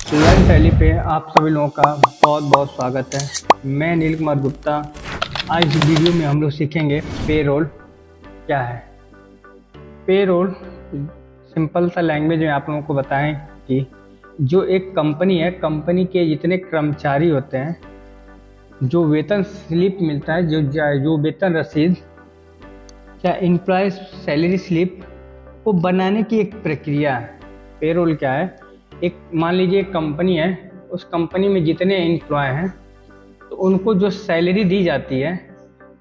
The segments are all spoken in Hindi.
लर्न टैली पे आप सभी लोगों का बहुत बहुत स्वागत है। मैं नील कुमार गुप्ता। आज इस वीडियो में हम लोग सीखेंगे पेरोल क्या है। पेरोल सिंपल सा लैंग्वेज में आप लोगों को बताएं कि जो एक कंपनी है, कंपनी के जितने कर्मचारी होते हैं, जो वेतन स्लिप मिलता है, जो वेतन रसीद या एम्प्लॉय सैलरी स्लिप को बनाने की एक प्रक्रिया है। पेरोल क्या है? एक मान लीजिए एक कंपनी है, उस कंपनी में जितने एम्प्लॉय हैं तो उनको जो सैलरी दी जाती है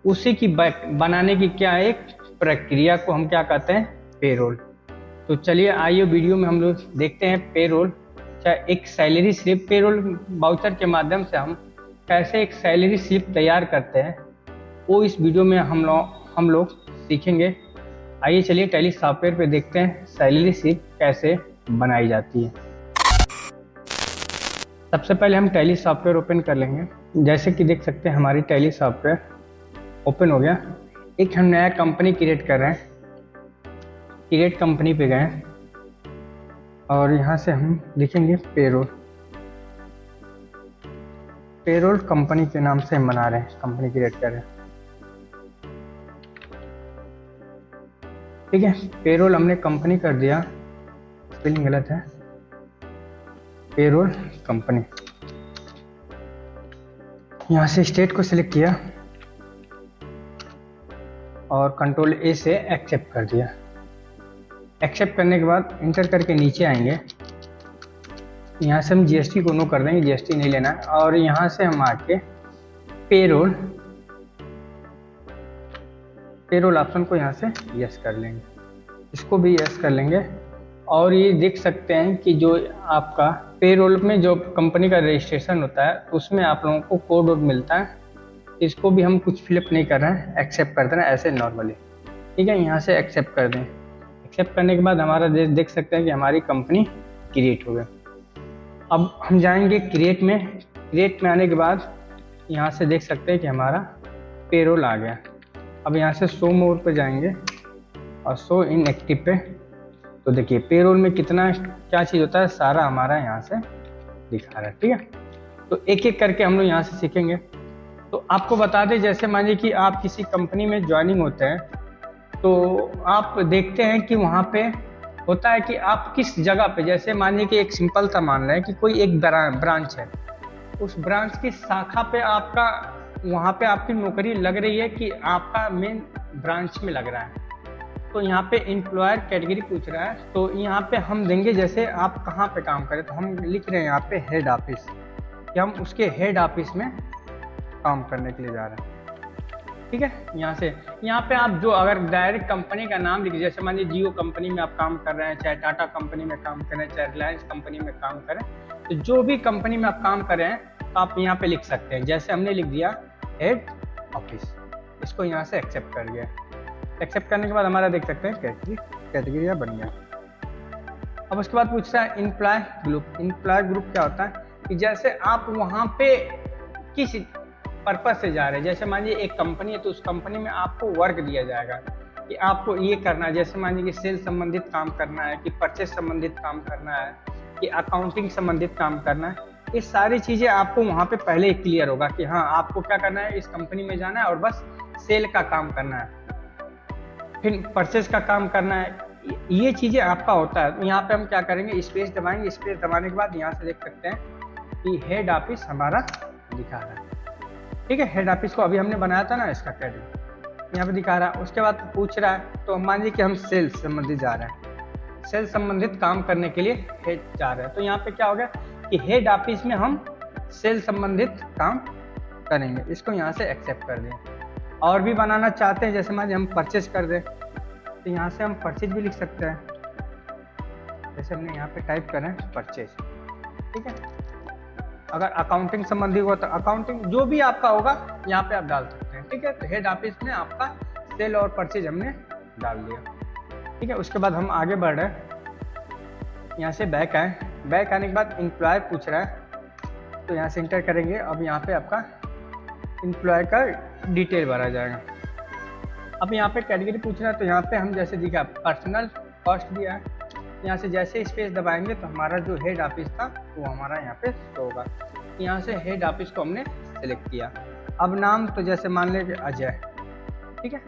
उसी की बनाने की क्या है, एक प्रक्रिया को हम क्या कहते हैं? पेरोल। तो चलिए आइए वीडियो में हम लोग देखते हैं पेरोल, चाहे एक सैलरी स्लिप, पेरोल वाउचर के माध्यम से हम कैसे एक सैलरी स्लिप तैयार करते हैं, वो इस वीडियो में हम लोग सीखेंगे। आइए चलिए टैली सॉफ्टवेयर पे देखते हैं सैलरी स्लिप कैसे बनाई जाती है। सबसे पहले हम टैली सॉफ्टवेयर ओपन कर लेंगे। जैसे कि देख सकते हैं हमारी टैली सॉफ्टवेयर ओपन हो गया। एक हम नया कंपनी क्रिएट कर रहे हैं। क्रिएट कंपनी पे गए और यहाँ से हम लिखेंगे पेरोल। पेरोल कंपनी के नाम से हम बना रहे हैं, कंपनी क्रिएट कर रहे हैं। ठीक है, पेरोल हमने कंपनी कर दिया, स्पेलिंग गलत है, पेरोल कंपनी। यहाँ से स्टेट को सिलेक्ट किया और कंट्रोल ए से एक्सेप्ट कर दिया। एक्सेप्ट करने के बाद इंटर करके नीचे आएंगे। यहाँ से हम जीएसटी को नो कर देंगे, जीएसटी नहीं लेना है। और यहाँ से हम आके पेरोल ऑप्शन को यहाँ से यस कर लेंगे, इसको भी यस कर लेंगे। और ये देख सकते हैं कि जो आपका पेरोल में जो कंपनी का रजिस्ट्रेशन होता है उसमें आप लोगों को कोड वोड मिलता है। इसको भी हम कुछ फिलअप नहीं कर रहे हैं, एक्सेप्ट कर दे रहे हैं ऐसे नॉर्मली। ठीक है, यहाँ से एक्सेप्ट कर दें। एक्सेप्ट करने के बाद हमारा देख सकते हैं कि हमारी कंपनी क्रिएट हो गई। अब हम जाएंगे क्रिएट में। क्रिएट में आने के बाद यहाँ से देख सकते हैं कि हमारा पेरोल आ गया। अब यहाँ से शो मोर पे जाएंगे और शो इन एक्टिव पे, तो देखिए पेरोल में कितना क्या चीज़ होता है सारा हमारा यहाँ से दिखा रहा है। ठीक है, तो एक एक करके हम लोग यहाँ से सीखेंगे। तो आपको बता दें, जैसे मानिए कि आप किसी कंपनी में ज्वाइनिंग होते हैं तो आप देखते हैं कि वहाँ पे होता है कि आप किस जगह पे, जैसे मानिए कि एक सिंपल सा मान रहे हैं कि कोई एक ब्रांच है, उस ब्रांच की शाखा पे आपका वहाँ पे आपकी नौकरी लग रही है कि आपका मेन ब्रांच में लग रहा है। तो यहाँ पे एम्प्लॉयर कैटेगरी पूछ रहा है, तो यहाँ पे हम देंगे जैसे आप कहाँ पे काम करें, तो हम लिख रहे हैं यहाँ पे हेड ऑफिस, कि हम उसके हेड ऑफिस में काम करने के लिए जा रहे हैं। ठीक है, यहाँ पे आप जो अगर डायरेक्ट कंपनी का नाम लिखिए, जैसे मान लीजिए जियो कंपनी में आप काम कर रहे हैं, चाहे टाटा कंपनी में काम कर रहे हैं, चाहे रिलायंस कंपनी में काम करें, तो जो भी कंपनी में आप काम कर रहे हैं तो आप यहाँ पे लिख सकते हैं। जैसे हमने लिख दिया हेड ऑफिस, इसको यहाँ से एक्सेप्ट कर दिया। एक्सेप्ट करने के बाद हमारा देख सकते हैं कैटेगरी बन गया। अब उसके बाद पूछता है एम्प्लॉय ग्रुप। एम्प्लॉय ग्रुप क्या होता है कि जैसे आप वहाँ पे किस पर्पज से जा रहे हैं, जैसे मान लीजिए एक कंपनी है तो उस कंपनी में आपको वर्क दिया जाएगा कि आपको ये करना है। जैसे मान लीजिए कि सेल संबंधित काम करना है, कि परचेज संबंधित काम करना है, कि अकाउंटिंग संबंधित काम करना है। ये सारी चीज़ें आपको वहाँ पे पहले ही क्लियर होगा कि हाँ आपको क्या करना है, इस कंपनी में जाना है और बस सेल का काम करना है, फिर परचेज का काम करना है। ये चीज़ें आपका होता है। तो यहाँ पे हम क्या करेंगे, स्पेस दबाएंगे। स्पेस दबाने के बाद यहाँ से देख सकते हैं कि हेड ऑफिस हमारा दिखा रहा है। ठीक है, हेड ऑफिस को अभी हमने बनाया था ना, इसका कैटेगरी यहाँ पे दिखा रहा है। उसके बाद पूछ रहा है, तो मान लीजिए कि हम सेल संबंधित जा रहे हैं, सेल संबंधित काम करने के लिए हेड जा रहे हैं। तो यहाँ पे क्या हो गया कि हेड ऑफिस में हम सेल संबंधित काम करेंगे, इसको यहाँ से एक्सेप्ट कर दें। और भी बनाना चाहते हैं, जैसे मान लीजिए हम परचेज कर दें, तो यहाँ से हम परचेज भी लिख सकते हैं। जैसे हमने यहाँ पे टाइप करें परचेज। ठीक है, अगर अकाउंटिंग संबंधी हो तो अकाउंटिंग, जो भी आपका होगा यहाँ पे आप डाल सकते हैं। ठीक है, तो हेड ऑफिस में आपका सेल और परचेज हमने डाल दिया। ठीक है, उसके बाद हम आगे बढ़ रहे हैं। यहाँ से बैक आए। बैक आने के बाद एम्प्लॉय पूछ रहा है, तो यहाँ से इंटर करेंगे। अब यहाँ पे आपका एम्प्लॉय का डिटेल भरा जाएगा। अब यहाँ पे कैटेगरी पूछ रहा है, तो यहाँ पे हम जैसे दिखा पर्सनल कॉस्ट दिया है, यहाँ से जैसे स्पेस दबाएंगे तो हमारा जो हेड ऑफिस था वो हमारा यहाँ पे शो होगा। यहाँ से हेड ऑफिस को हमने सेलेक्ट किया। अब नाम तो जैसे मान लेंगे अजय, ठीक है,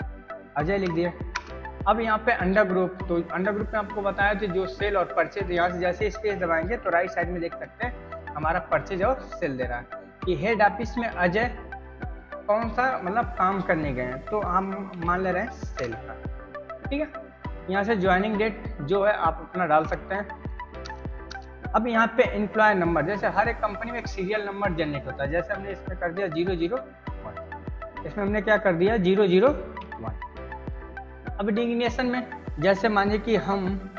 अजय लिख दिए। अब यहाँ पे अंडर ग्रुप, तो अंडर ग्रुप में आपको बताया था जो सेल और परचेज, यहाँ से जैसे स्पेस दबाएंगे तो राइट साइड में देख सकते हैं हमारा परचेज और सेल दे रहा है कि हेड ऑफिस में अजय कौन सा मतलब काम करने गए हैं, तो हम मान ले रहे हैं सेल का, ठीक है। यहाँ से ज्वाइनिंग डेट जो है आप अपना डाल सकते हैं। अब यहाँ पे एम्प्लॉय नंबर, जैसे हर एक कंपनी में एक सीरियल नंबर जनरेट होता है, जैसे हमने इसमें कर दिया 001, इसमें हमने क्या कर दिया 001। अब डिग्नेशन में जैसे मानिए कि हम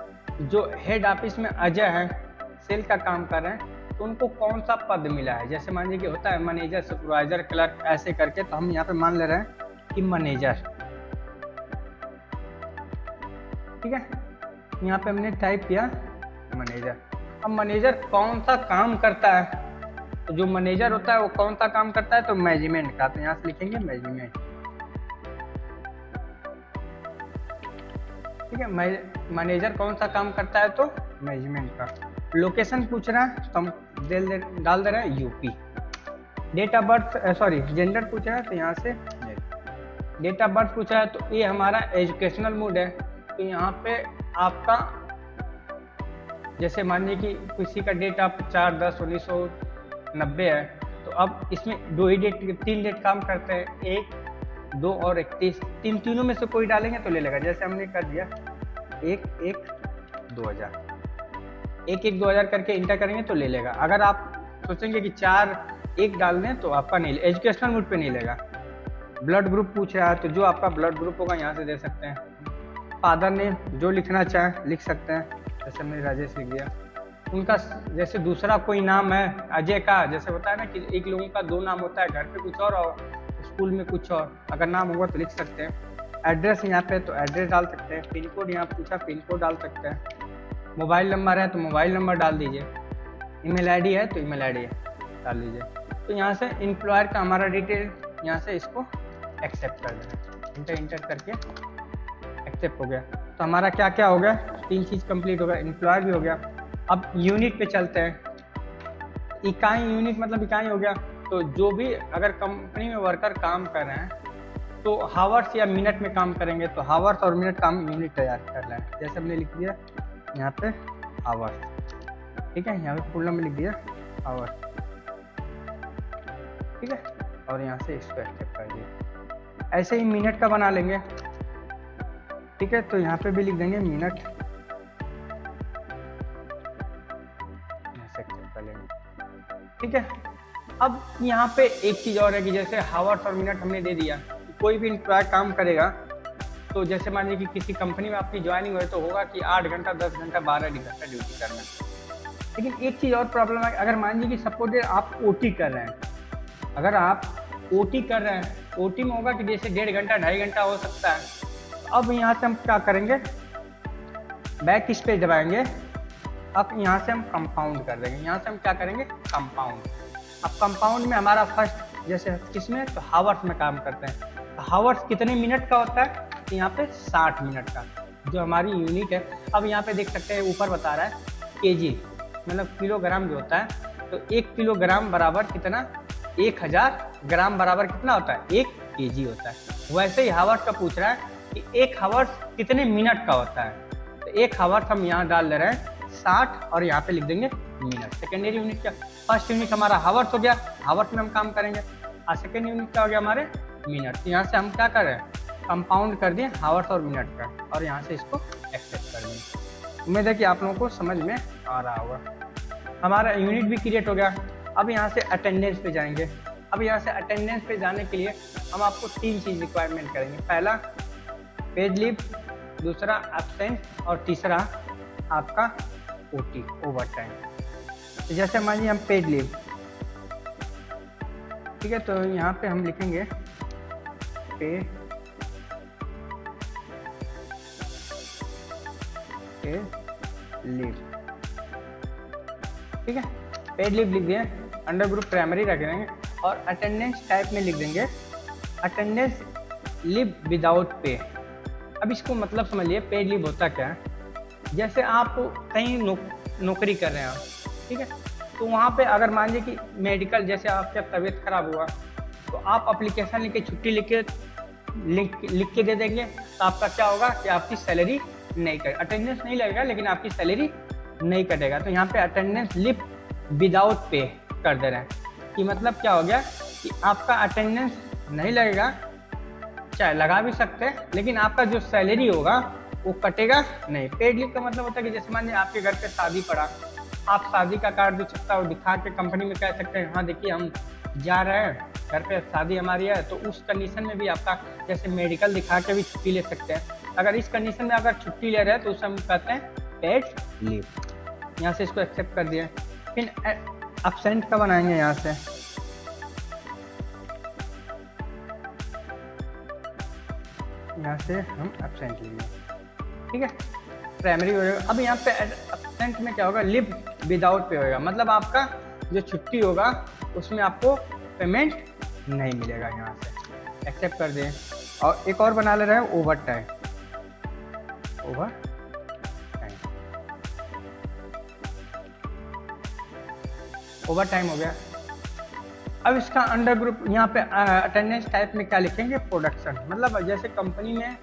जो हेड ऑफिस में अजय है सेल का काम कर रहे हैं तो उनको कौन सा पद मिला है, जैसे मानिए कि होता है मैनेजर, सुपरवाइजर, क्लर्क, ऐसे करके, तो हम यहाँ पे मान ले रहे हैं कि मैनेजर, ठीक है। यहाँ पे हमने टाइप किया मैनेजर। अब मैनेजर कौन सा काम करता है, तो जो मैनेजर होता है वो कौन सा काम करता है, तो मैनेजमेंट का, तो यहाँ से लिखेंगे मैनेजमेंट, ठीक है। मैनेजर कौन सा काम करता है, तो मैनेजमेंट का। लोकेशन पूछ रहा है तो हम डाल दे रहे हैं UP. Date of birth, sorry gender पूछ रहा है तो यहाँ से डेट ऑफ बर्थ पूछा है, तो ये हमारा एजुकेशनल मोड है, तो यहाँ पे आपका जैसे मानिए कि किसी का डेट ऑफ 4/10/1990 है, तो अब इसमें तीन डेट काम करते हैं, 1, 2 और 31, तीनों में से कोई डालेंगे तो ले लेगा। जैसे हमने कर दिया 1/1/2000, 1/1/2000 करके इंटर करेंगे तो ले लेगा। अगर आप सोचेंगे कि 4/1 डाल दें तो आपका नहीं, एजुकेशनल मोड पे नहीं लेगा। ब्लड ग्रुप पूछ रहा है तो जो आपका ब्लड ग्रुप होगा यहाँ से दे सकते हैं। फादर ने जो लिखना चाहे लिख सकते हैं, जैसे हमने राजेश लिख दिया। उनका जैसे दूसरा कोई नाम है अजय का, जैसे होता है ना कि एक लोगों का 2 नाम होता है, घर पे कुछ और स्कूल में कुछ और, अगर नाम होगा तो लिख सकते हैं। एड्रेस यहाँ पे तो एड्रेस डाल सकते हैं। पिन कोड यहाँ पूछा, पिन कोड डाल सकते हैं। मोबाइल नंबर है तो मोबाइल नंबर डाल दीजिए। ईमेल आईडी है तो ईमेल आईडी डाल दीजिए। तो यहाँ से एम्प्लॉयर का हमारा डिटेल, यहाँ से इसको एक्सेप्ट कर देना, इंटर करके एक्सेप्ट हो गया। तो हमारा क्या क्या हो गया, 3 चीज़ कंप्लीट हो गया, एम्प्लॉयर भी हो गया। अब यूनिट पे चलते हैं। इकाई, यूनिट मतलब इकाई हो गया, तो जो भी अगर कंपनी में वर्कर काम कर रहे हैं तो हावर्स या मिनट में काम करेंगे, तो हावर्स और मिनट काम यूनिट तैयार कर रहे हैं। जैसे हमने लिख दिया यहाँ पे हावर्स, ठीक है, यहाँ पे फुल नंबर लिख दिया हावर्स, ठीक है, और यहाँ से इसको एक्सेप्ट कर दिया। ऐसे ही मिनट का बना लेंगे, ठीक है, तो यहाँ पे भी लिख देंगे मिनट, एक्सेप्ट कर लेंगे, ठीक है। अब यहाँ पे एक चीज़ और है कि जैसे हावर्स और मिनट हमने दे दिया, कोई भी एम्प्लॉय काम करेगा तो जैसे मान लीजिए कि किसी कंपनी में आपकी ज्वाइनिंग हुई तो होगा कि 8 घंटा, 10 घंटा, 12 घंटा ड्यूटी करना है। लेकिन एक चीज़ और प्रॉब्लम है, अगर मान लीजिए कि सपोज आप ओटी कर रहे हैं, अगर आप ओटी कर रहे हैं, ओटी में होगा कि जैसे 1.5 घंटा, 2.5 घंटा हो सकता है। अब यहाँ से हम क्या करेंगे, बैक स्पेस दबाएंगे। अब यहाँ से हम कंपाउंड कर देंगे, यहाँ से हम क्या करेंगे कंपाउंड। अब कंपाउंड में हमारा फर्स्ट जैसे किसमें, तो हावर्स में काम करते हैं। तो हावर्स कितने मिनट का होता है, तो यहाँ पे 60 मिनट का जो हमारी यूनिट है। अब यहाँ पे देख सकते हैं ऊपर बता रहा है केजी, मतलब किलोग्राम जो होता है, तो 1 किलोग्राम बराबर कितना, 1000 ग्राम बराबर कितना होता है, 1 केजी होता है। वैसे ही हावर्स का पूछ रहा है कि 1 हावर्स कितने मिनट का होता है, तो 1 हावर्स हम यहाँ डाल दे रहे हैं 60 और यहाँ पे लिख देंगे मिनट। सेकेंडरी यूनिट क्या, फर्स्ट यूनिट हमारा हावर्स हो गया, हावर्स में हम काम करेंगे, और सेकेंड यूनिट क्या हो गया हमारे मिनट। तो यहाँ से हम क्या कर रहे हैं कंपाउंड कर दिए हावर्स और मिनट का, और यहाँ से इसको एक्सेप्ट कर दिए। उम्मीद है कि आप लोगों को समझ में आ रहा होगा। हमारा यूनिट भी क्रिएट हो गया। अब यहाँ से अटेंडेंस पे जाएंगे। अब यहाँ से अटेंडेंस पे जाने के लिए हम आपको 3 चीज़ रिक्वायरमेंट करेंगे। पहला पेड लीव, दूसरा एब्सेंट, और तीसरा आपका ओटी, ओवर टाइम। तो जैसे मान लीजिए हम पेड लीव, ठीक है, तो यहाँ पे हम लिखेंगे पे लीव, ठीक है, पेड लीव लिख दिए, अंडर ग्रुप प्राइमरी रख देंगे, और अटेंडेंस टाइप में लिख देंगे अटेंडेंस लीव विदाउट पे। अब इसको मतलब समझिए पेड लीव होता क्या है। जैसे आप कहीं नौकरी कर रहे हैं आप, ठीक है, तो वहाँ पे अगर मान लीजिए कि मेडिकल जैसे आपका तबीयत खराब हुआ, तो आप एप्लीकेशन लिख के छुट्टी लिख के दे देंगे, तो आपका क्या होगा कि आपकी सैलरी नहीं कटे, अटेंडेंस नहीं लगेगा लेकिन आपकी सैलरी नहीं कटेगा। तो यहाँ पे अटेंडेंस लीव विदाउट पे कर दे रहे हैं कि मतलब क्या हो गया कि आपका अटेंडेंस नहीं लगेगा, चाहे लगा भी सकते हैं, लेकिन आपका जो सैलरी होगा वो कटेगा नहीं। पेड लीव का मतलब होता है कि जैसे मान लीजिए आपके घर पे शादी पड़ा, आप शादी का कार्ड जो छपता है वो दिखा के कंपनी में कह सकते हैं हाँ देखिए हम जा रहे हैं, घर पे शादी हमारी है, तो उस कंडीशन में भी आपका जैसे मेडिकल दिखा के भी छुट्टी ले सकते हैं। अगर इस कंडीशन में अगर छुट्टी ले रहे हैं तो उसे हम कहते हैं पेड लीव। यहाँ से इसको एक्सेप्ट कर दिया। फिर एब्सेंट का बनाएंगे, यहाँ से हम एब्सेंट लेंगे, ठीक है, प्राइमरी हो जाएगा। अब यहाँ पे एब्सेंट में क्या होगा, लीव विदाउट पे होगा, मतलब आपका जो छुट्टी होगा उसमें आपको पेमेंट नहीं मिलेगा। यहाँ से एक्सेप्ट कर दें। और एक और बना ले रहे हैं ओवर टाइम। ओवर टाइम हो गया। अब इसका अंडर ग्रुप यहाँ पे अटेंडेंस टाइप में क्या लिखेंगे, प्रोडक्शन। मतलब जैसे कंपनी में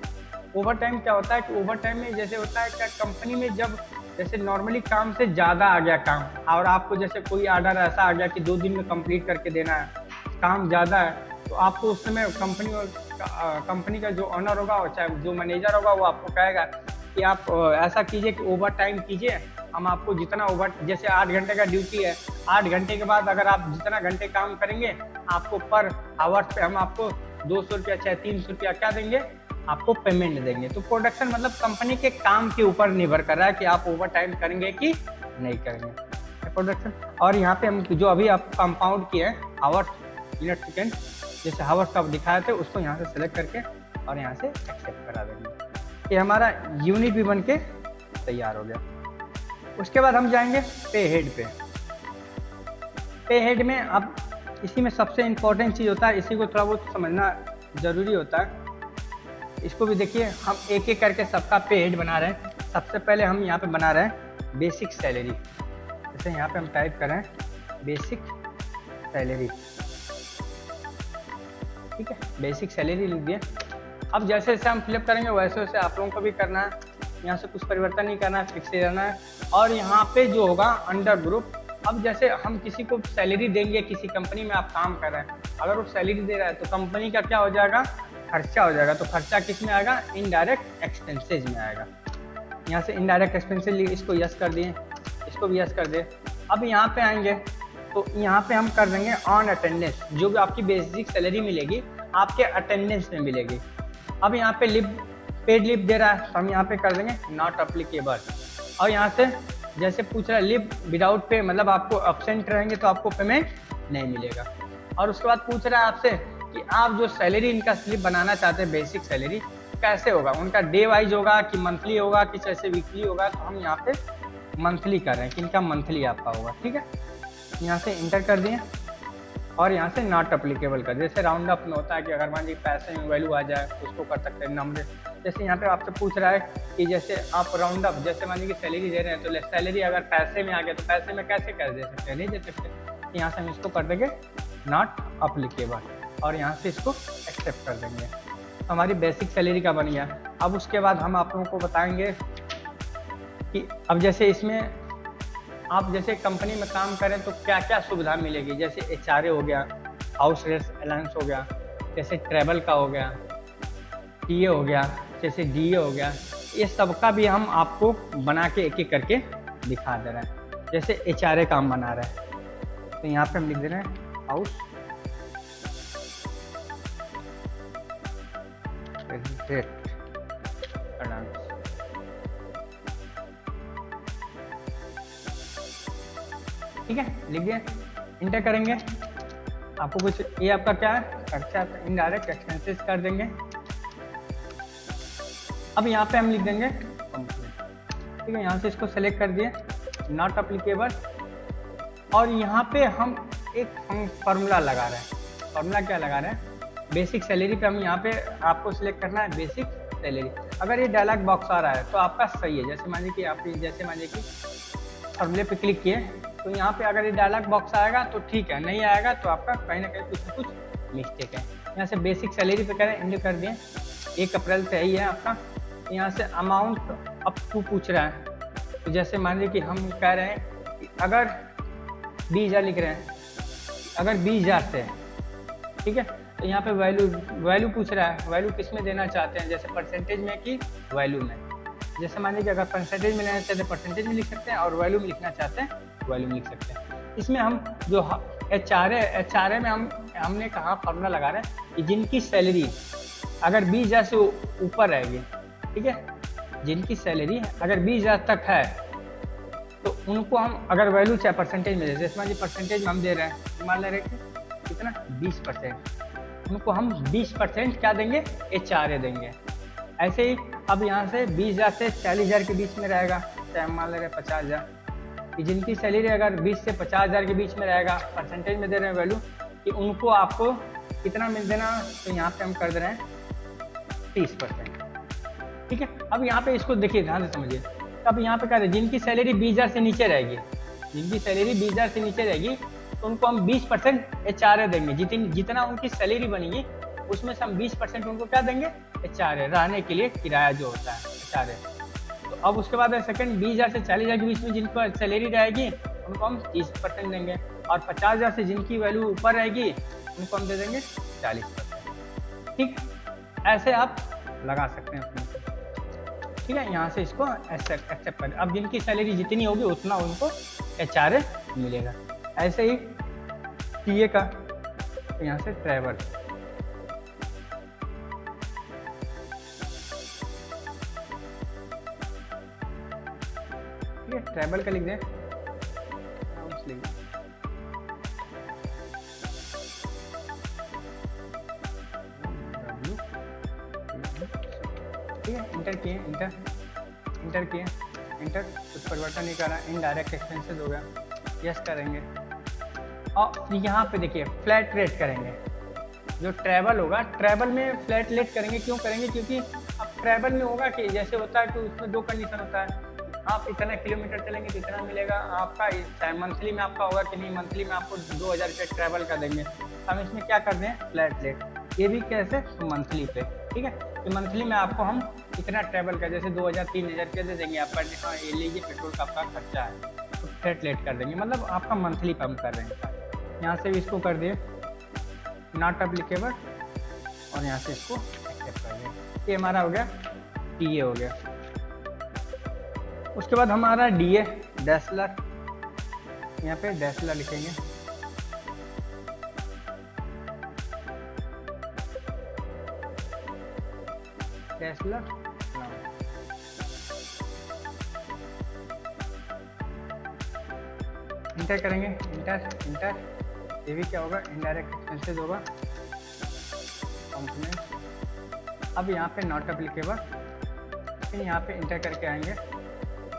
ओवर टाइम क्या होता है कि ओवर टाइम में जैसे होता है क्या, कंपनी में जब जैसे नॉर्मली काम से ज़्यादा आ गया काम, और आपको जैसे कोई आर्डर ऐसा आ गया कि 2 दिन में कंप्लीट करके देना है, काम ज़्यादा है, तो आपको उस समय कंपनी का जो ऑनर होगा और चाहे जो मैनेजर होगा वो आपको कहेगा कि आप ऐसा कीजिए कि ओवर टाइम कीजिए, हम आपको जितना ओवर, जैसे 8 घंटे का ड्यूटी है, 8 घंटे के बाद अगर आप जितना घंटे काम करेंगे आपको पर आवर्स पे हम आपको 200 रुपया चाहे 300 रुपया क्या देंगे, आपको पेमेंट देंगे। तो प्रोडक्शन मतलब कंपनी के काम के ऊपर निर्भर कर रहा है कि आप ओवर टाइम करेंगे कि नहीं करेंगे, प्रोडक्शन। और यहाँ पे हम जो अभी आप कंपाउंड किए हैं आवर्स मिनट सेकेंड, जैसे आवर्स का दिखाए थे उसको यहाँ से सेलेक्ट करके और यहाँ से एक्सेप्ट करा देंगे। ये हमारा यूनिट भी बन के तैयार हो गया। उसके बाद हम जाएंगे पे हेड पे। पे हेड में अब इसी में सबसे इम्पोर्टेंट चीज़ होता है, इसी को थोड़ा बहुत समझना ज़रूरी होता है। इसको भी देखिए, हम एक एक करके सबका पे हेड बना रहे हैं। सबसे पहले हम यहाँ पे बना रहे हैं बेसिक सैलरी। जैसे यहाँ पे हम टाइप करें बेसिक सैलरी, ठीक है, बेसिक सैलरी लिख दिए। अब जैसे जैसे हम फिलअप करेंगे वैसे वैसे आप लोगों को भी करना है, यहाँ से कुछ परिवर्तन नहीं करना है, फिक्स ही रहना है। और यहाँ पे जो होगा अंडर ग्रुप, अब जैसे हम किसी को सैलरी देंगे, किसी कंपनी में आप काम कर रहे हैं, अगर वो सैलरी दे रहा है तो कंपनी का क्या हो जाएगा, खर्चा हो जाएगा। तो खर्चा किस में आएगा, इनडायरेक्ट एक्सपेंसेज में आएगा। यहाँ से इनडायरेक्ट एक्सपेंसेज इसको यस कर दिए, इसको भी यस कर दिए। अब यहाँ पे आएंगे तो यहाँ पे हम कर देंगे ऑन अटेंडेंस, जो भी आपकी बेसिक सैलरी मिलेगी आपके अटेंडेंस में मिलेगी। अब यहाँ पे लीव, पेड लीव दे रहा है तो हम यहाँ पे कर देंगे नॉट अप्लीकेबल। और यहाँ से जैसे पूछ रहा है लीव विदाउट पे, मतलब आपको एब्सेंट रहेंगे तो आपको पेमेंट नहीं मिलेगा। और उसके बाद पूछ रहा है आपसे कि आप जो सैलरी इनका स्लिप बनाना चाहते हैं बेसिक सैलरी, कैसे होगा, उनका डे वाइज होगा कि मंथली होगा कि जैसे वीकली होगा। तो हम यहाँ पे मंथली कर रहे हैं कि इनका मंथली आपका होगा, ठीक है। यहाँ से इंटर कर दिए और यहाँ से नॉट अप्लीकेबल कर दिए। जैसे राउंड अप में होता है कि अगर मान लीजिए पैसे में वैल्यू आ जाए तो उसको कर सकते हैं नंबर। जैसे यहाँ पे आपसे पूछ रहा है कि जैसे आप राउंड अप, जैसे मान लीजिए सैलरी दे रहे हैं तो सैलरी अगर पैसे में आ गया तो पैसे में कैसे कर दे सकते हैं, नहीं दे सकते। तो यहाँ से हम इसको कर देंगे नॉट अप्लीकेबल और यहाँ से इसको एक्सेप्ट कर देंगे। हमारी बेसिक सैलरी का बन गया। अब उसके बाद हम आप लोगों को बताएंगे कि अब जैसे इसमें आप जैसे कंपनी में काम करें तो क्या क्या सुविधा मिलेगी। जैसे HRA हो गया, हाउस रेंट अलाउंस हो गया, जैसे ट्रैवल का हो गया, TA हो गया, जैसे DA हो गया, ये सबका भी हम आपको बना के एक एक करके दिखा दे रहे हैं। जैसे HRA का हम बना रहे हैं तो यहाँ पे हम लिख दे रहे हैं हाउस रेंट अलाउंस, ठीक है, लिख दिया। इंटर करेंगे, आपको कुछ ये आपका क्या है, खर्चा, इनडायरेक्ट एक्सपेंसेस कर देंगे। अब यहाँ पे हम लिख देंगे कंप्लीट, ठीक है। यहाँ से इसको सेलेक्ट कर दिए नॉट अप्लीकेबल और यहाँ पे हम एक फार्मूला लगा रहे हैं। फार्मूला क्या लगा रहे हैं, बेसिक सैलरी पे हम यहाँ पे आपको सिलेक्ट करना है बेसिक सैलरी। अगर ये डायलॉग बॉक्स आ रहा है तो आपका सही है। जैसे मानिए कि आप फॉर्मूले पे क्लिक किए तो यहाँ पे अगर ये डायलॉग बॉक्स आएगा तो ठीक है, नहीं आएगा तो आपका कहीं ना कहीं कुछ ना कुछ मिस्टेक है। यहाँ से बेसिक सैलरी पे करें, इंटर कर दिए, 1 अप्रैल से ही है आपका। यहाँ से अमाउंट अप टू पूछ रहा है, तो जैसे मान लीजिए कि हम कह रहे हैं कि अगर 20,000 लिख रहे हैं, अगर 20,000 से, ठीक है, तो यहाँ पे वैल्यू पूछ रहा है, वैल्यू किस में देना चाहते हैं, जैसे परसेंटेज में कि वैल्यू में। जैसे मान लीजिए अगर परसेंटेज में लेना चाहते हैं परसेंटेज में लिख सकते हैं, और वैल्यू में लिखना चाहते हैं वैल्यू में लिख सकते हैं। इसमें हम जो HRA में हमने कहा फॉर्मूला लगा रहे हैं कि जिनकी सैलरी अगर 20,000 से ऊपर रहेगी, ठीक है, जिनकी सैलरी अगर 20,000 तक है तो उनको हम अगर वैल्यू चाहे परसेंटेज में दे, जैसे मान लीजिए परसेंटेज में हम दे रहे हैं, मान ले रहे हैं कितना 20%, उनको हम 20% क्या देंगे, HRA देंगे। ऐसे ही अब यहाँ से 20,000 से 40,000 के बीच में रहेगा, चाहे मान ले रहे 50,000, कि जिनकी सैलरी अगर 20 से 50,000 के बीच में रहेगा, परसेंटेज में दे रहे हैं वैल्यू कि उनको आपको कितना मिल देना, तो यहाँ पे हम कर दे रहे हैं 30%, ठीक है। अब यहाँ पे इसको देखिए, ध्यान से समझिए। अब यहाँ पे कह रहे हैं जिनकी सैलरी 20,000 से नीचे रहेगी, जिनकी सैलरी 20,000 से नीचे रहेगी तो उनको हम 20% HRA देंगे। जितना उनकी सैलरी बनेगी उसमें से हम 20% उनको क्या देंगे, HRA, रहने के लिए किराया जो होता है HRA। तो अब उसके बाद सेकंड 20,000 से 40,000 के बीच में जिनको सैलरी रहेगी उनको हम 30% देंगे, और 50,000 से जिनकी वैल्यू ऊपर रहेगी उनको हम दे देंगे 40%, ठीक। ऐसे आप लगा सकते हैं अपने, ठीक है। यहाँ से इसको एक्सेप्ट करें। अब जिनकी सैलरी जितनी होगी उतना उनको HRA मिलेगा। ऐसे ही TA का, तो यहाँ से ट्रैवल, ठीक है, ट्रैवल का लिख दें, ठीक है। इंटर किए, कुछ परिवर्तन नहीं करा, इनडायरेक्ट एक्सपेंसेस हो गया, यस करेंगे। और यहाँ पे देखिए फ्लैट रेट करेंगे। जो ट्रैवल होगा, ट्रैवल में फ्लैट रेट करेंगे, क्यों करेंगे, क्योंकि अब ट्रैवल में होगा कि जैसे होता है कि उसमें 2 कंडीशन होता है, आप इतना किलोमीटर चलेंगे तो इतना मिलेगा आपका, चाहे मंथली में आपका होगा कि नहीं, मंथली में आपको 2,000 रुपये ट्रैवल का देंगे। हम इसमें क्या कर दें, फ्लैट रेट, ये भी कैसे, मंथली पे, ठीक है, कि मंथली में आपको हम इतना ट्रैवल का, जैसे 2,000-3,000 रुपये दे देंगे आपका, हाँ ये लीजिए पेट्रोल का आपका खर्चा है, तो फ्लैट रेट कर देंगे, मतलब आपका मंथली पे हम कर रहे हैं। यहाँ से भी इसको कर दिए नॉट एप्लीकेबल, और यहाँ से इसको एक्सेप्ट कर दिया। ये हमारा हो गया TA हो गया। उसके बाद हमारा DA डैसलर, यहाँ पे डैसलर लिखेंगे, डैसलर, इंटर करेंगे, इंटर, ये भी क्या होगा, इनडायरेक्ट एक्सपेंसेस होगा, कंपोनेंट। अब यहाँ पे नॉट एप्लीकेबल, फिर यहाँ पे इंटर करके आएंगे,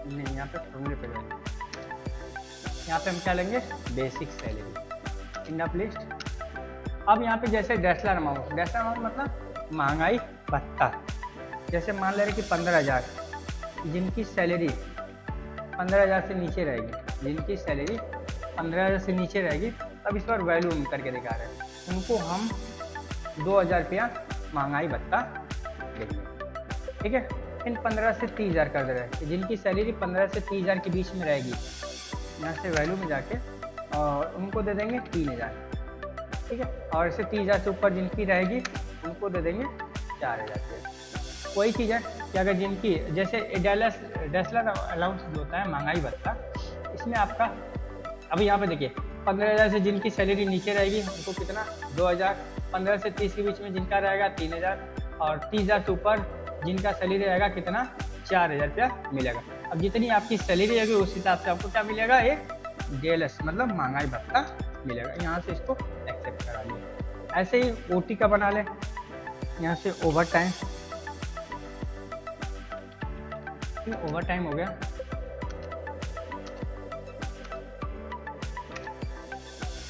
नहीं यहाँ पे फॉर्मूले पे जाएंगे, यहाँ पे हम क्या लेंगे, basic salary, end of list. अब यहाँ पे जैसे डैसलर अमाउंट मतलब महंगाई भत्ता, जैसे मान ले रहे कि 15,000, जिनकी सैलरी 15,000 से नीचे रहेगी, जिनकी सैलरी 15,000 से नीचे रहेगी, अब इस बार वैल्यू करके दिखा रहे हैं, उनको हम 2,000 रुपया महंगाई भत्ता देंगे, ठीक है। इन 15 से 30,000 कर दे रहे हैं, जिनकी सैलरी 15 से 30,000 के बीच में रहेगी, यहाँ से वैल्यू में जाके और उनको दे देंगे 3,000, ठीक है। और इससे 30,000 से ऊपर जिनकी रहेगी उनको दे देंगे 4,000 रुपये। वही चीज़ है कि अगर जिनकी जैसे डैसलर अलाउंस जो होता है महंगाई भत्ता, इसमें आपका अभी यहाँ पे देखिए 15,000 से जिनकी सैलरी नीचे रहेगी उनको कितना 2,000, 15 से 30 के बीच में जिनका रहेगा 3,000, और 30,000 से ऊपर जिनका सैलरी रहेगा कितना 4,000 रुपया मिलेगा। अब जितनी आपकी सैलरी रहेगी उस हिसाब से आपको क्या मिलेगा, ये DLS मतलब महंगाई भत्ता मिलेगा। यहाँ से इसको एक्सेप्ट करा लिया। ऐसे ही OT का बना लें, यहाँ से ओवर टाइम, ओवर टाइम हो गया,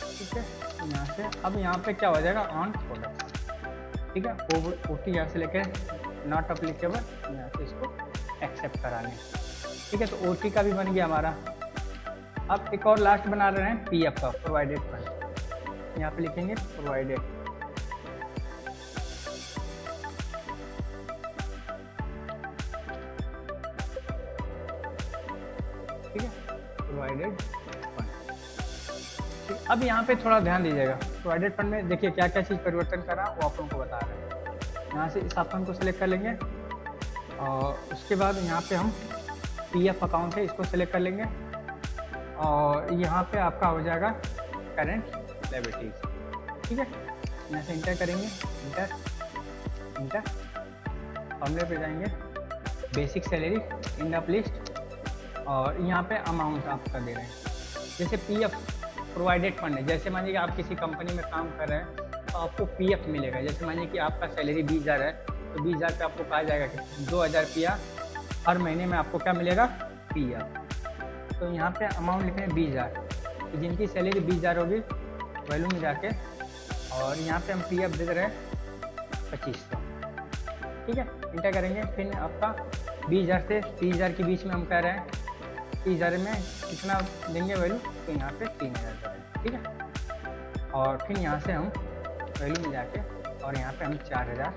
ठीक है। यहाँ से अब यहाँ पे क्या हो जाएगा, ऑन प्रोडक्ट, ठीक है। OT यहाँ से लेके नॉट एप्लीकेबल, यहाँ से इसको एक्सेप्ट करा लें। ठीक है, तो ओटी का भी बन गया हमारा। अब एक और लास्ट बना रहे हैं पीएफ का, प्रोवाइडेड फंड। यहाँ पे लिखेंगे प्रोवाइडेड, ठीक है, प्रोवाइडेड फंड। ठीक, अब यहाँ पे थोड़ा ध्यान दीजिएगा, प्रोवाइडेड फंड में देखिए क्या क्या चीज़ परिवर्तन करा वो आप लोगों को बता रहे हैं। यहाँ से इस ऑप्शन को सिलेक्ट कर लेंगे और उसके बाद यहाँ पे हम पीएफ अकाउंट है इसको सिलेक्ट कर लेंगे और यहाँ पे आपका हो जाएगा करंट लायबिलिटीज। ठीक है, यहाँ से इंटर करेंगे, इंटर इंटर, फॉर्मूले पे जाएंगे, basic salary in the list और यहाँ पे अमाउंट आपका दे रहे हैं। जैसे पीएफ प्रोवाइडेड फंड है, जैसे मानिए कि आप किसी कंपनी में काम कर रहे हैं तो आपको पीएफ मिलेगा। जैसे मानिए कि आपका सैलरी 20,000 है तो 20,000 पे आपको कहा जाएगा कि 2,000 रुपया हर महीने में आपको क्या मिलेगा, पीएफ। तो यहाँ पे अमाउंट लिखे हैं 20,000, तो जिनकी सैलरी 20,000 होगी वैल्यू में जाके और यहाँ पे हम पीएफ दे रहे हैं 2500। ठीक है, इंटर करेंगे, फिर आपका 20,000 से 30,000 के बीच में हम कह रहे हैं 30,000 में कितना देंगे वैल्यू, तो यहाँ पे 3,000 करें। ठीक है, और फिर यहाँ से हम वैल्यू में जाके और यहाँ पे हम 4,000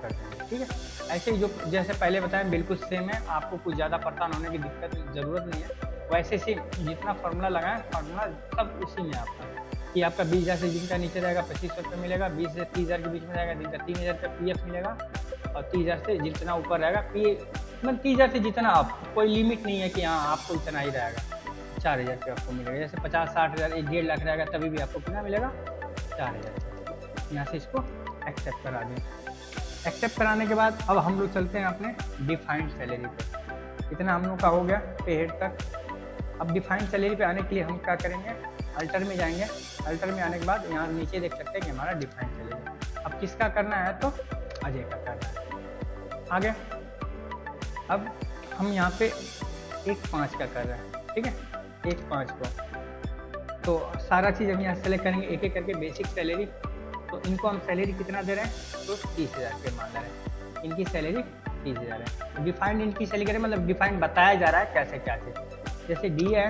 कर देंगे। ठीक है, ऐसे ही जो जैसे पहले बताएं बिल्कुल सेम है, आपको कुछ ज़्यादा परेशान होने की दिक्कत ज़रूरत नहीं है। वैसे से जितना फार्मूला लगाएं फार्मूला सब उसी में आपका कि आपका 20,000 से जिनका नीचे रहेगा 2500 रुपये मिलेगा, 20 से 30,000 के बीच में रहेगा जिनका 3,000 रुपये पीएफ मिलेगा और 30,000 से जितना ऊपर रहेगा मतलब 30,000 से जितना आप, कोई लिमिट नहीं है कि हाँ आपको इतना ही रहेगा, 4,000 रुपये आपको मिलेगा। जैसे 50-60,000 1-1.5 लाख रहेगा तभी भी आपको कितना मिलेगा, 4,000। यहाँ से इसको एक्सेप्ट करा दें। एक्सेप्ट कराने के बाद अब हम लोग चलते हैं अपने डिफाइंड सैलरी पे। इतना हम लोग का हो गया पे हेड तक। अब डिफाइंड सैलरी पे आने के लिए हम क्या करेंगे, अल्टर में जाएंगे। अल्टर में आने के बाद यहाँ नीचे देख सकते हैं कि हमारा डिफाइंड सैलरी। अब किसका करना है, तो अजय का करना है। आगे अब हम यहाँ पे 1.5 का कर रहे हैं। ठीक है, 1.5 को तो सारा चीज़ हम यहाँ सेलेक्ट करेंगे एक एक करके। बेसिक सैलरी, तो इनको हम सैलरी कितना दे रहे हैं, तो 30,000 रुपये मान रहे हैं। इनकी सैलरी 30,000 है। डिफाइंड इनकी सैलरी करें मतलब डिफाइंड बताया जा रहा है कैसे क्या चीज़। जैसे डीए है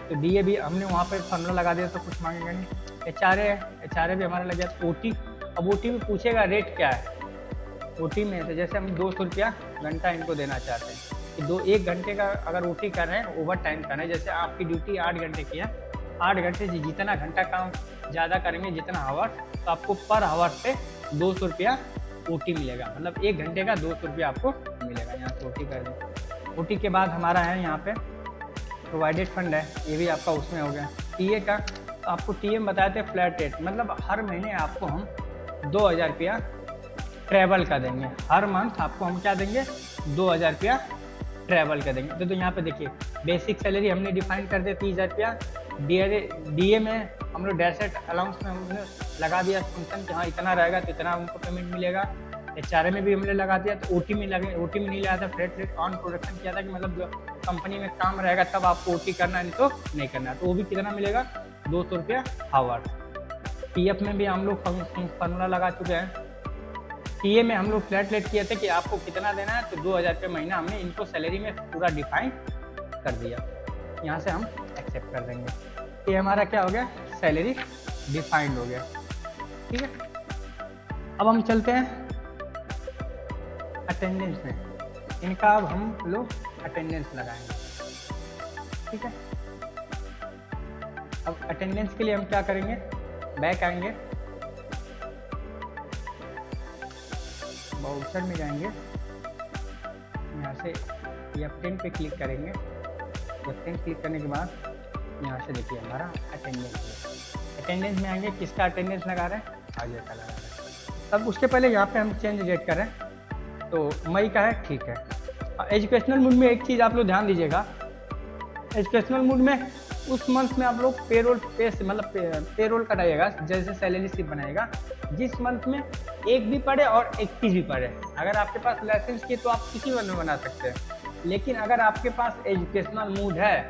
तो डीए भी हमने वहाँ पे फॉर्मूला लगा दिया तो कुछ मांगेगा नहीं। एचआरए है, एचआरए भी हमारा लग गया। ओटी, अब ओटी में पूछेगा रेट क्या है ओटी में, तो जैसे हम 200 रुपया घंटा इनको देना चाहते हैं कि 1 घंटे का अगर ओटी कर रहे हैं, ओवर टाइम कर रहे हैं। जैसे आपकी ड्यूटी 8 घंटे की है, 8 घंटे से जितना घंटा काम ज़्यादा करेंगे, जितना आवर, तो आपको पर आवर पे 200 रुपया ओटी मिलेगा। मतलब 1 घंटे का 200 रुपया आपको मिलेगा। यहाँ से ओटी कर दें। ओटी के बाद हमारा है यहाँ पे प्रोवाइडेड फंड है, ये भी आपका उसमें हो गया। टीए का, तो आपको टीए में बताए थे फ्लैट रेट, मतलब हर महीने आपको हम 2,000 रुपया ट्रैवल का देंगे। हर मंथ आपको हम क्या देंगे, 2,000 रुपया ट्रैवल का देंगे। तो यहाँ पे देखिए बेसिक सैलरी हमने डिफाइन कर दिया 30,000 रुपया। डीए में हम लोग डैशेट अलाउंस में हमने लगा दिया फंक्शन कि हाँ इतना रहेगा तो इतना हमको पेमेंट मिलेगा। एचआरए में भी हमने लगा दिया। तो ओटी में नहीं लगा था, फ्लैट रेट ऑन प्रोडक्शन किया था कि मतलब जो कंपनी में काम रहेगा तब आपको ओटी करना है, नहीं तो नहीं करना है। तो वो भी कितना मिलेगा, 200 रुपया आवर। पीएफ में भी हम लोग फॉर्मूला लगा चुके हैं। टीए में हम लोग फ्लैट रेट किए थे कि आपको कितना देना है, तो 2,000 रुपये महीना हमने इनको सैलरी में पूरा डिफाइन कर दिया। यहाँ से हम एक्सेप्ट कर देंगे। ये हमारा क्या हो गया, सैलरी डिफाइंड हो गया। ठीक है, अब हम चलते हैं अटेंडेंस में। इनका अब हम लोग अटेंडेंस लगाएंगे। ठीक है, अब अटेंडेंस के लिए हम क्या करेंगे, बैक आएंगे, वाउचर में जाएंगे, यहाँ से F10 पे क्लिक करेंगे। F10 क्लिक करने के बाद यहाँ से देखिए हमारा अटेंडेंस में आएंगे। किसका अटेंडेंस लगा रहे हैं, अजय का लगा रहे हैं। तब उसके पहले यहाँ पे हम चेंज डेट करें तो मई का है, ठीक है। एजुकेशनल मूड में एक चीज़ आप लोग ध्यान दीजिएगा, एजुकेशनल मूड में उस मंथ में आप लोग पेरोल पेरोल कटाइएगा, जैसे सैलरी स्लिप बनाएगा जिस मंथ में 1 भी पड़े और 31 भी पड़े। अगर आपके पास लाइसेंस की तो आप किसी मंथ में बना सकते हैं, लेकिन अगर आपके पास एजुकेशनल मूड है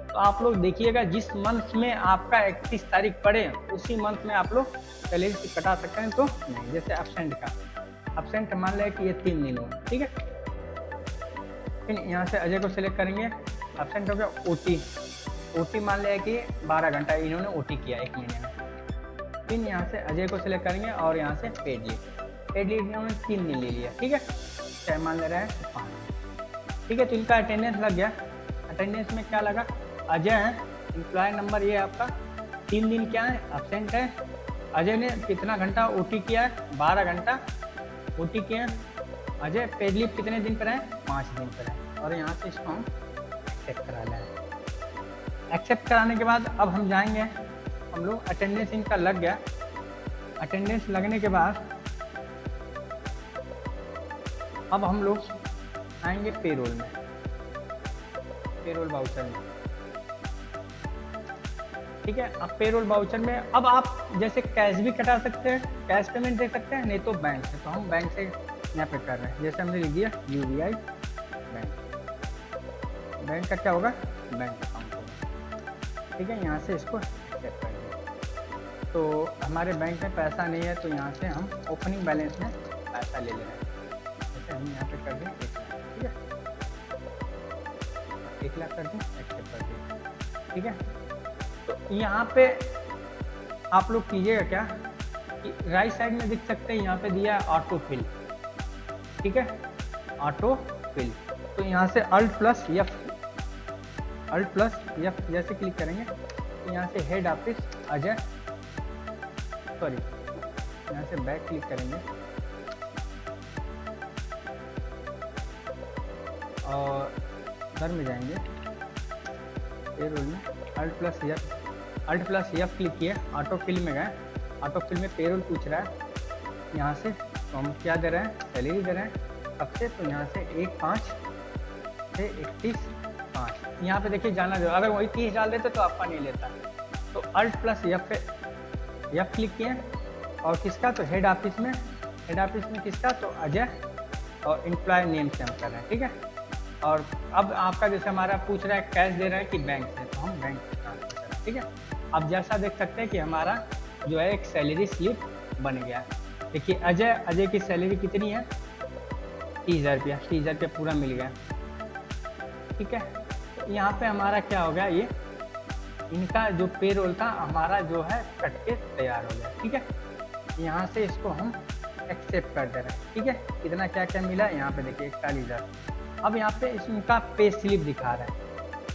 तो आप लोग देखिएगा जिस मंथ में आपका 31 तारीख पड़े उसी मंथ में आप लोग सैलरी स्लिप कटा सकते हैं। तो नहीं, जैसे एब्सेंट का, एब्सेंट मान लें कि ये 3 दिन हो, ठीक है, फिर यहाँ से अजय को सिलेक्ट करेंगे, एब्सेंट हो गया ओटी, ओटी मान लिया कि 12 घंटा इन्होंने ओटी किया 1 महीने में। फिर यहाँ से अजय को सिलेक्ट करेंगे और यहाँ से पेड लीव इन्होंने 3 दिन ले लिया, ठीक है, चाहे मान ले रहे हैं 5, ठीक है। तो इनका अटेंडेंस लग गया। अटेंडेंस में क्या लगा, अजय है, एम्प्लॉय नंबर ये आपका 3 दिन क्या है एब्सेंट है। अजय ने कितना घंटा ओटी किया है, 12 घंटा ओटी किया है। अजय पेड लीव कितने दिन पर है, 5 दिन पर है। और यहाँ से इसको हम एक्सेप्ट करा लें। एक्सेप्ट कराने के बाद अब हम जाएंगे, हम लोग अटेंडेंस इनका लग गया। अटेंडेंस लगने के बाद अब हम लोग आएंगे पेरोल में, पेरोल वाउचर में, ठीक है। अब पेरोल वाउचर में अब आप जैसे कैश भी कटा सकते हैं, कैश पेमेंट दे सकते हैं, नहीं तो बैंक से। तो हम बैंक से यहाँ पे कर रहे हैं, जैसे हमने लिख दिया यूबीआई बैंक, बैंक का क्या होगा, बैंक अकाउंट होगा, ठीक है। यहाँ से इसको एक्सेप्ट कर दिया। तो हमारे बैंक में पैसा नहीं है, तो यहाँ से हम ओपनिंग बैलेंस में पैसा ले ले रहे हैं, जैसे हम यहाँ पे कर दें 1 लाख, ठीक है, 1 लाख कर दें, एक्सेप्ट कर दें, ठीक है। तो यहाँ पे आप लोग कीजिएगा क्या कि राइट साइड में दिख सकते हैं, यहाँ पे दिया है ऑटो फिल, ठीक है, ऑटो फिल। तो यहाँ से अल्ट प्लस एफ जैसे क्लिक करेंगे तो यहाँ से हेड ऑफिस अजय, सॉरी यहाँ से बैक क्लिक करेंगे और घर में जाएंगे, पेरोल में अल्ट प्लस एफ क्लिक किए, ऑटो फिल में गए, ऑटो फिल में पेरोल पूछ रहा है। यहाँ से तो हम क्या दे रहे हैं, सैलरी दे रहे हैं अब से। तो यहाँ से 1/5 से 31/5, यहाँ पे देखिए जाना जो, अगर वही 30 डाल देते तो आपका नहीं लेता। तो अल्ट प्लस एफ क्लिक किए और किसका, तो हेड ऑफिस में किसका, तो अजय, और एम्प्लॉय नेम से हम कर रहे हैं, ठीक है। और अब आपका जैसे हमारा पूछ रहा है कैश दे रहा है कि बैंक से, तो हम बैंक से ट्रांसफर कर रहे हैं, ठीक है। अब जैसा देख सकते हैं कि हमारा जो है एक सैलरी स्लिप बन गया है। देखिए अजय की सैलरी कितनी है, 30,000 रुपया, 30,000 रुपया पूरा मिल गया, ठीक है। तो यहाँ पे हमारा क्या हो गया, ये इनका जो पेरोल था हमारा जो है कट के तैयार हो गया, ठीक है। यहाँ से इसको हम एक्सेप्ट कर दे रहे हैं, ठीक है। कितना क्या क्या मिला यहाँ पे देखिए 41,000। अब यहाँ पे इनका पे स्लिप दिखा रहा है,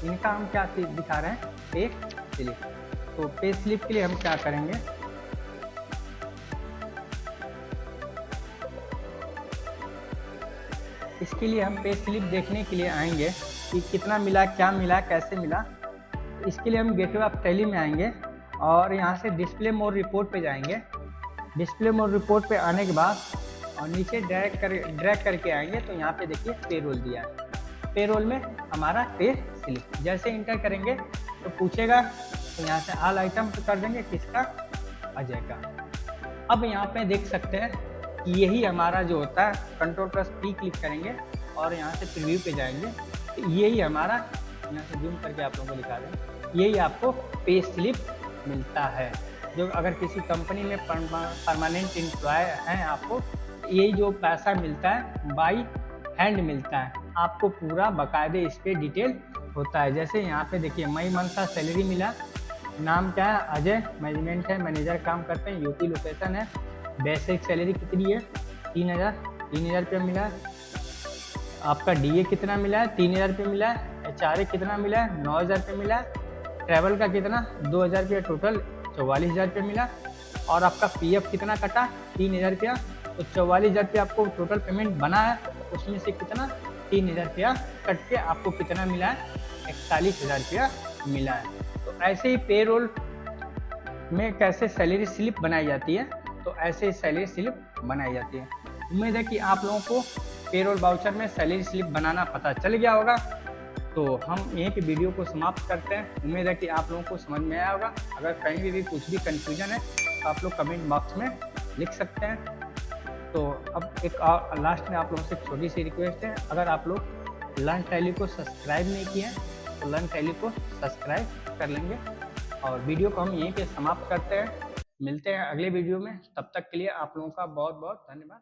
इनका हम क्या दिखा रहे हैं, पे स्लिप। तो पे स्लिप के लिए हम क्या करेंगे, इसके लिए हम पे स्लिप देखने के लिए आएंगे कि कितना मिला, क्या मिला, कैसे मिला। इसके लिए हम गेटवे ऑफ टैली में आएंगे और यहाँ से डिस्प्ले मोर रिपोर्ट पे जाएंगे। डिस्प्ले मोर रिपोर्ट पे आने के बाद और नीचे ड्रैग करके आएंगे तो यहाँ पे देखिए पेरोल दिया है। पेरोल में हमारा पे स्लिप जैसे इंटर करेंगे तो पूछेगा, तो यहाँ से ऑल आइटम कर देंगे, किसका, अजय का। अब यहाँ पे देख सकते हैं कि यही हमारा जो होता है, Ctrl+P क्लिक करेंगे और यहाँ से प्रीव्यू पे जाएंगे तो यही हमारा, यहाँ से जूम करके आप लोगों को दिखा दें, यही आपको पे स्लिप मिलता है। जो अगर किसी कंपनी में परमानेंट एम्प्लॉय हैं आपको, यही जो पैसा मिलता है बाई हैंड मिलता है आपको, पूरा बाकायदे इस पर डिटेल होता है। जैसे यहाँ पे देखिए मई मंथ का सैलरी मिला, नाम क्या है, अजय, मैनेजमेंट है, मैनेजर काम करते हैं, यूपी लोकेशन है। बेसिक सैलरी कितनी है, 3,000 रुपया मिला है। आपका डीए कितना मिला है, 3,000 रुपये मिला है। एचआरए कितना मिला है, 9,000 रुपये मिला है। ट्रैवल का कितना, 2,000 रुपया, टोटल 44,000 रुपये मिला। और आपका पीएफ कितना कटा, 3,000 रुपया, तो 44,000 रुपया आपको टोटल पेमेंट बना है। उसमें से कितना, 3,000 रुपया कट के आपको कितना मिला है, 41,000 रुपया मिला है। तो ऐसे ही पेरोल में कैसे सैलरी स्लिप बनाई जाती है, तो ऐसे ही सैलरी स्लिप बनाई जाती है। उम्मीद है कि आप लोगों को पेरोल वाउचर में सैलरी स्लिप बनाना पता चल गया होगा। तो हम यहीं पे वीडियो को समाप्त करते हैं। उम्मीद है कि आप लोगों को समझ में आया होगा। अगर कहीं भी कुछ भी कंफ्यूजन है तो आप लोग कमेंट बॉक्स में लिख सकते हैं। तो अब एक लास्ट में आप लोगों से छोटी सी रिक्वेस्ट है, अगर आप लोग लर्न टैली को सब्सक्राइब नहीं किए हैं तो लर्न टैली को सब्सक्राइब कर लेंगे। और वीडियो को हम यहीं पे समाप्त करते हैं। मिलते हैं अगले वीडियो में, तब तक के लिए आप लोगों का बहुत बहुत धन्यवाद।